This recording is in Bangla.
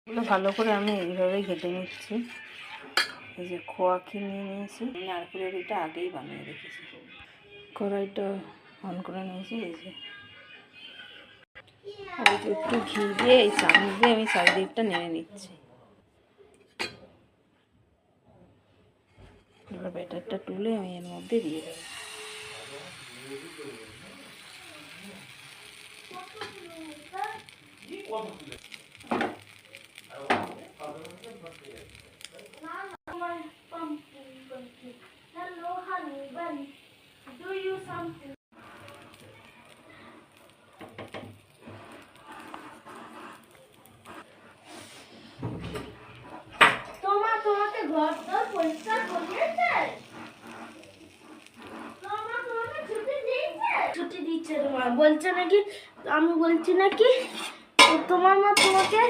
এগুলো ভালো করে আমি এইভাবেই ঘেটে নিচ্ছি। এই যে খোয়া কিনে নিয়েছি, নারকেলের এটা আগেই বানিয়ে রেখেছি। কড়াইটা অন করে নিয়েছি। এই যে একটু ঘি দিয়ে এই চামচ দিয়ে আমি চারিদিকটা নেড়ে নিচ্ছি। এবার ব্যাটারটা তুলে আমি এর মধ্যে দিয়ে দেবো। ছুটি দিচ্ছে তোমার, বলছে নাকি, আমি বলছি নাকি তোমার মা তোমাকে